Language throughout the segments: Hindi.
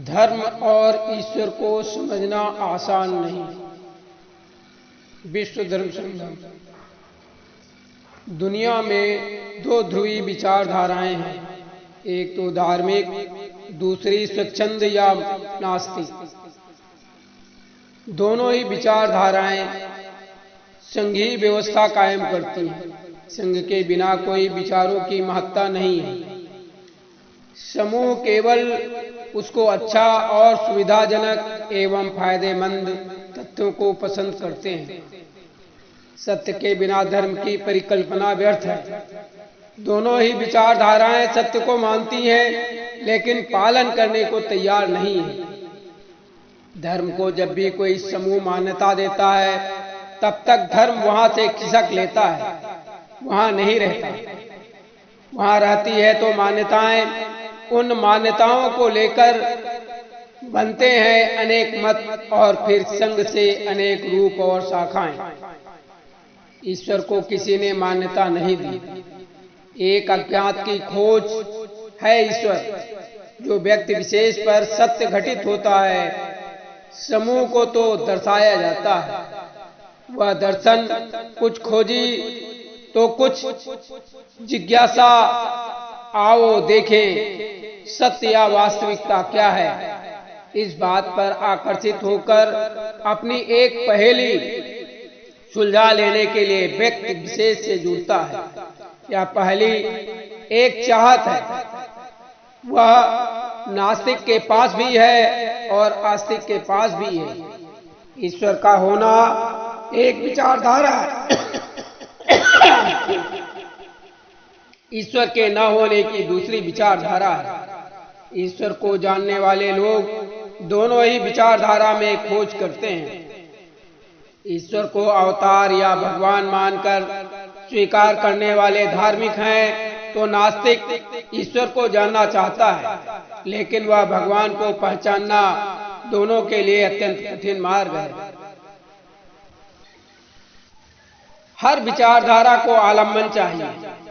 धर्म और ईश्वर को समझना आसान नहीं। विश्व धर्म संगम। दुनिया में दो ध्रुवी विचारधाराएं हैं, एक तो धार्मिक, दूसरी स्वच्छंद या नास्तिक। दोनों ही विचारधाराएं संघीय व्यवस्था कायम करती हैं। संघ के बिना कोई विचारों की महत्ता नहीं है। समूह केवल उसको अच्छा और सुविधाजनक एवं फायदेमंद तथ्यों को पसंद करते हैं। सत्य के बिना धर्म की परिकल्पना व्यर्थ है। दोनों ही विचारधाराएं सत्य को मानती हैं, लेकिन पालन करने को तैयार नहीं है। धर्म को जब भी कोई समूह मान्यता देता है, तब तक धर्म वहां से खिसक लेता है, वहां नहीं रहता। वहां रहती है तो मान्यताएं, उन मान्यताओं को लेकर बनते हैं अनेक मत और फिर संघ से अनेक रूप और शाखाएं। ईश्वर को किसी ने मान्यता नहीं दी। एक अज्ञात की खोज है ईश्वर, जो व्यक्ति विशेष पर सत्य घटित होता है। समूह को तो दर्शाया जाता है। वह दर्शन कुछ खोजी तो कुछ जिज्ञासा, आओ देखें सत्य या वास्तविकता क्या है। इस बात पर आकर्षित होकर अपनी एक पहेली सुलझा लेने के लिए व्यक्ति विशेष से जुड़ता है। यह पहेली एक चाहत है। वह नास्तिक के पास भी है और आस्तिक के पास भी है। ईश्वर का होना एक विचारधारा है, ईश्वर के न होने की दूसरी विचारधारा है। ईश्वर को जानने वाले लोग दोनों ही विचारधारा में खोज करते हैं। ईश्वर को अवतार या भगवान मानकर स्वीकार करने वाले धार्मिक हैं, तो नास्तिक ईश्वर को जानना चाहता है, लेकिन वह भगवान को पहचानना दोनों के लिए अत्यंत कठिन मार्ग है। हर विचारधारा को आलम्बन चाहिए।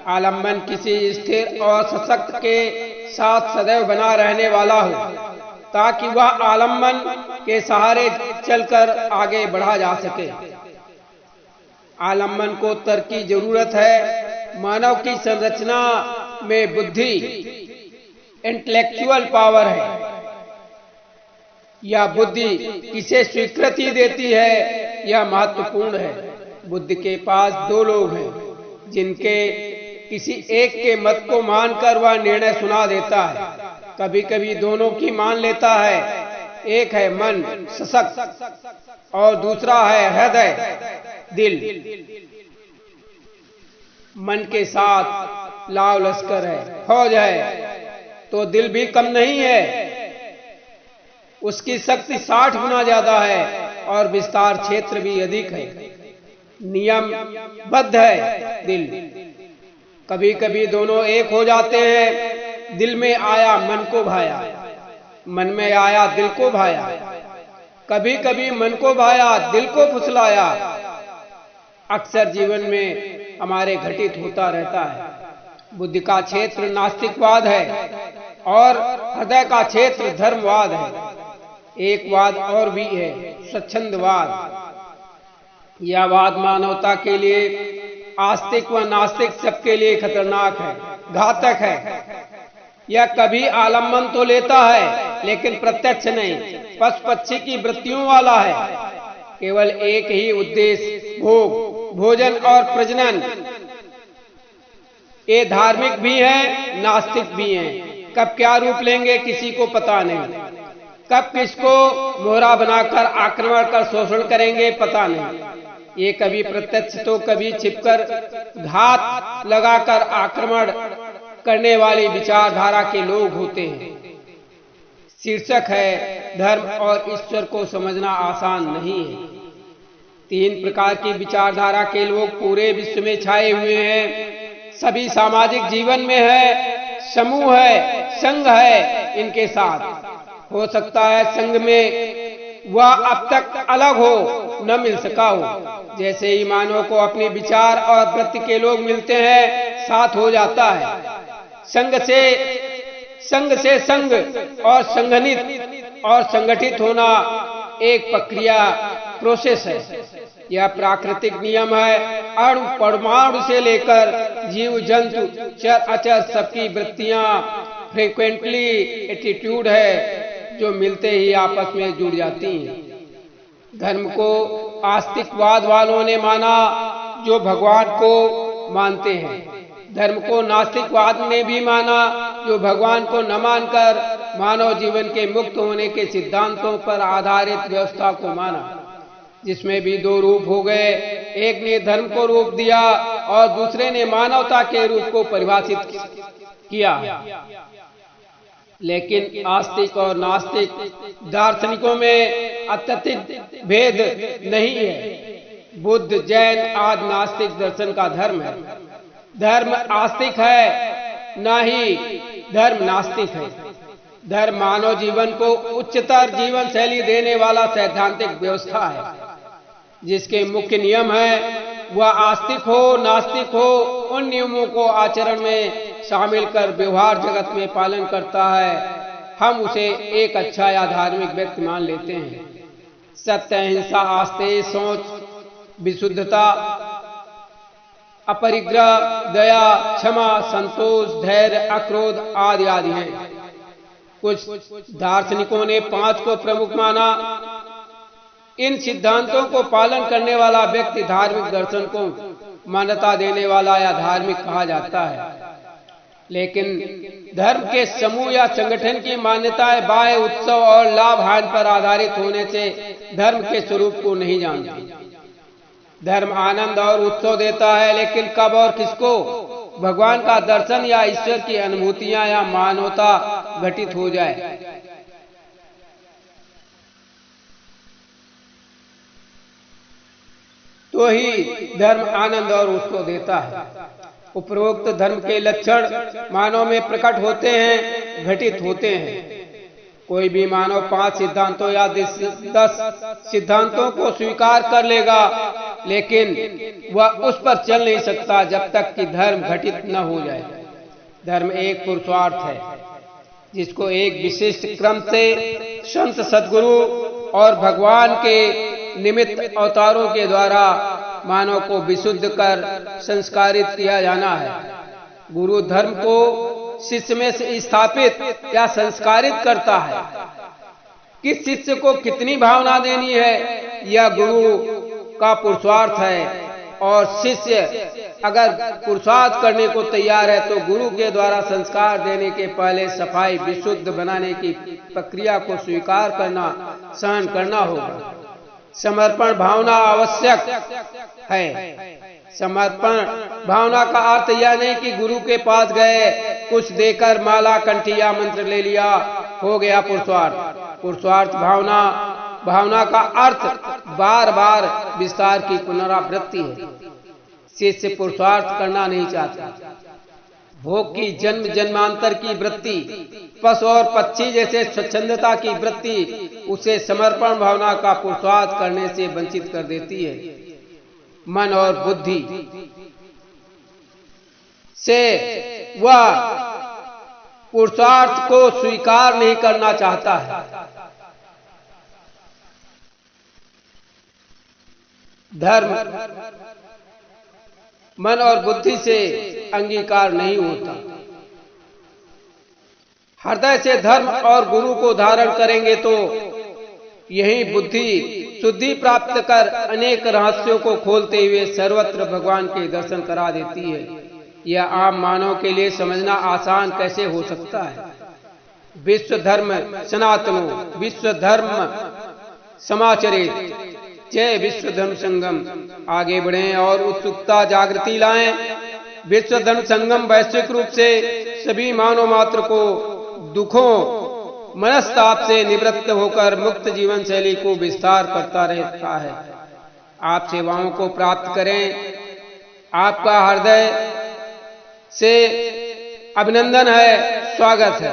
आलम्बन किसी स्थिर और सशक्त के साथ सदैव बना रहने वाला हो, ताकि वह आलम्बन के सहारे चलकर आगे बढ़ा जा सके। आलम्बन को तर्क की जरूरत है। मानव की संरचना में बुद्धि इंटेलेक्चुअल पावर है। यह बुद्धि किसे स्वीकृति देती है, यह महत्वपूर्ण है। बुद्ध के पास दो लोग हैं, जिनके किसी एक के मत को मानकर वह निर्णय सुना देता है। कभी कभी दोनों की मान लेता है। एक है मन सशक्त और दूसरा है हृदय दिल। मन के साथ लाव लश्कर है, फौज है, तो दिल भी कम नहीं है। उसकी शक्ति 60 गुना ज्यादा है और विस्तार क्षेत्र भी अधिक है। नियम बद्ध है दिल। कभी कभी दोनों एक हो जाते हैं। दिल में आया मन को भाया, मन में आया दिल को भाया। कभी कभी मन को भाया, दिल को फुसलाया। अक्सर जीवन में हमारे घटित होता रहता है। बुद्धि का क्षेत्र नास्तिकवाद है और हृदय का क्षेत्र धर्मवाद है। एक वाद और भी है, स्वच्छंदवाद। यह वाद मानवता के लिए, आस्तिक व नास्तिक सबके लिए खतरनाक है, घातक है। यह कभी आलम्बन तो लेता है, लेकिन प्रत्यक्ष नहीं, पशु पक्षी की वृत्तियों वाला है। केवल एक ही उद्देश्य, भोग, भोजन और प्रजनन। ये धार्मिक भी हैं, नास्तिक भी हैं। कब क्या रूप लेंगे किसी को पता नहीं। कब किसको मोहरा बनाकर आक्रमण कर शोषण करेंगे पता नहीं। ये कभी प्रत्यक्ष तो कभी छिपकर घात लगाकर आक्रमण करने वाली विचारधारा के लोग होते हैं। शीर्षक है, धर्म और ईश्वर को समझना आसान नहीं है। 3 प्रकार की विचारधारा के लोग पूरे विश्व में छाए हुए हैं। सभी सामाजिक जीवन में है, समूह है, संघ है। इनके साथ हो सकता है संघ में वह अब तक अलग हो, न मिल सका हो। जैसे ही मानव को अपने विचार और वृत्ति के लोग मिलते हैं, साथ हो जाता है। संघ से संघ और संघनित और संगठित होना एक प्रक्रिया प्रोसेस है। यह प्राकृतिक नियम है। अणु परमाणु से लेकर जीव जंतु चर अचर सबकी वृत्तियां फ्रीक्वेंटली एटीट्यूड है जो मिलते ही आपस में जुड़ जाती हैं। धर्म को आस्तिकवाद वालों ने माना जो भगवान को मानते हैं। धर्म को नास्तिकवाद ने भी माना जो भगवान को न मानकर मानव जीवन के मुक्त होने के सिद्धांतों पर आधारित व्यवस्था को माना, जिसमें भी दो रूप हो गए। एक ने धर्म को रूप दिया और दूसरे ने मानवता के रूप को परिभाषित किया। लेकिन आस्तिक और नास्तिक दार्शनिकों में अत्यधिक भेद नहीं है। बुद्ध जैन आदि नास्तिक दर्शन का धर्म है। धर्म आस्तिक है, ना ही धर्म नास्तिक है। धर्म मानव जीवन को उच्चतर जीवन शैली देने वाला सैद्धांतिक व्यवस्था है, जिसके मुख्य नियम है वह आस्तिक हो नास्तिक हो उन नियमों को आचरण में शामिल कर व्यवहार जगत में पालन करता है। हम उसे एक अच्छा या धार्मिक व्यक्ति मान लेते हैं। सत्य, अहिंसा, आस्ते, सोच, विशुद्धता, अपरिग्रह, दया, क्षमा, संतोष, धैर्य, अक्रोध आदि आदि हैं। कुछ दार्शनिकों ने 5 को प्रमुख माना। इन सिद्धांतों को पालन करने वाला व्यक्ति धार्मिक दर्शन को मान्यता देने वाला या धार्मिक कहा जाता है। लेकिन धर्म के समूह या संगठन की मान्यताएं बाह्य उत्सव और लाभ हानि पर आधारित होने से धर्म के स्वरूप को नहीं जानती। धर्म आनंद और उत्सव देता है, लेकिन कब और किसको? भगवान का दर्शन या ईश्वर की अनुभूतियां या मानवता घटित हो जाए तो ही धर्म आनंद और उत्सव देता है। उपरोक्त धर्म के लक्षण मानव में प्रकट होते हैं, घटित होते हैं। कोई भी मानव 5 सिद्धांतों या 10 सिद्धांतों को स्वीकार कर लेगा, लेकिन वह उस पर चल नहीं सकता जब तक कि धर्म घटित न हो जाए। धर्म एक पुरुषार्थ है जिसको एक विशिष्ट क्रम से संत, सद्गुरु और भगवान के निमित्त अवतारों के द्वारा मानव को विशुद्ध कर संस्कारित किया जाना है। गुरु धर्म को शिष्य में से स्थापित या संस्कारित करता है। किस शिष्य को कितनी भावना देनी है यह गुरु का पुरुषार्थ है, और शिष्य अगर पुरुषार्थ करने को तैयार है तो गुरु के द्वारा संस्कार देने के पहले सफाई विशुद्ध बनाने की प्रक्रिया को स्वीकार करना, सहन करना होगा। समर्पण भावना आवश्यक है। समर्पण भावना का अर्थ यह नहीं कि गुरु के पास गए, कुछ देकर माला, कंठी या मंत्र ले लिया, हो गया पुरुषार्थ। पुरुषार्थ भावना का अर्थ बार बार विस्तार की पुनरावृत्ति है। शिष्य पुरुषार्थ करना नहीं चाहता। भोग की जन्म जन्मांतर की वृत्ति, पशु और पक्षी जैसे स्वच्छंदता की वृत्ति उसे समर्पण भावना का पुरुषार्थ करने से वंचित कर देती है। मन और बुद्धि से वह पुरुषार्थ को स्वीकार नहीं करना चाहता है। धर्म मन और बुद्धि से अंगीकार नहीं होता। हृदय से धर्म और गुरु को धारण करेंगे तो यही बुद्धि शुद्धि प्राप्त कर अनेक रहस्यों को खोलते हुए सर्वत्र भगवान के दर्शन करा देती है। यह आम मानव के लिए समझना आसान कैसे हो सकता है? विश्व धर्म सनातनो, विश्व धर्म समाचरित, जय विश्व धर्म संगम। आगे बढ़ें और उत्सुकता जागृति लाएं। विश्व धर्म संगम वैश्विक रूप से सभी मानव मात्र को दुखों मनस्ताप से निवृत्त होकर मुक्त जीवन शैली को विस्तार करता रहता है। आप सेवाओं को प्राप्त करें। आपका हृदय से अभिनंदन है, स्वागत है।